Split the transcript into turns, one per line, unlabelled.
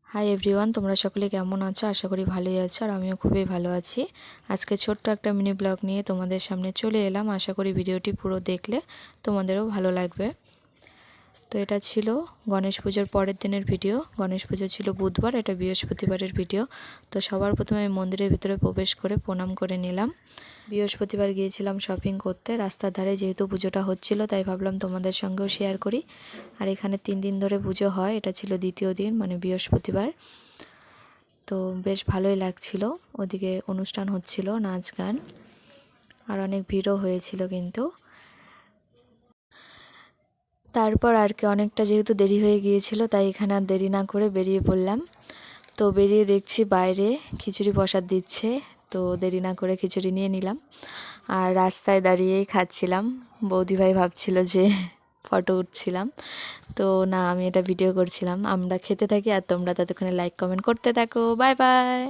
Hi everyone, তোমরা সকলে কেমন আছো? আশা করি ভালোই আছো, আর আমিও খুবই ভালো আছি। আজকে ছোট্ট একটা মিনি ব্লগ নিয়ে তোমাদের সামনে চলে এলাম। আশা করি ভিডিওটি পুরো দেখলে তোমাদেরও ভালো লাগবে। তো এটা ছিল গণেশ পুজোর পরের দিনের ভিডিও। গণেশ পুজো ছিল বুধবার, এটা বৃহস্পতিবারের ভিডিও। তো সবার প্রথমে আমি মন্দিরের ভিতরে প্রবেশ করে প্রণাম করে নিলাম। বৃহস্পতিবার গিয়েছিলাম শপিং করতে রাস্তার ধারে, যেহেতু পুজোটা হচ্ছিল তাই ভাবলাম তোমাদের সঙ্গেও শেয়ার করি। আর এখানে 3 দিন ধরে পুজো হয়, এটা ছিল দ্বিতীয় দিন মানে বৃহস্পতিবার। তো বেশ ভালোই লাগছিল, ওদিকে অনুষ্ঠান হচ্ছিল, নাচ গান, আর অনেক ভিড়ও হয়েছিল। কিন্তু তারপর আর কি অনেকটা যেহেতু দেরি হয়ে গিয়েছিল তাই এখানে আর দেরি না করে বেরিয়ে পড়লাম। তো বেরিয়ে দেখছি বাইরে খিচুড়ি প্রসাদ দিচ্ছে, তো দেরি না করে খিচুড়ি নিয়ে নিলাম। আর রাস্তায় দাঁড়িয়েই খাচ্ছিলাম। বৌদিভাই ভাবছিল যে ফটো উঠছিলাম, তো না, আমি এটা ভিডিও করছিলাম। আমরা খেতে থাকি আর তোমরা ততক্ষণে লাইক কমেন্ট করতে থাকো। Bye bye.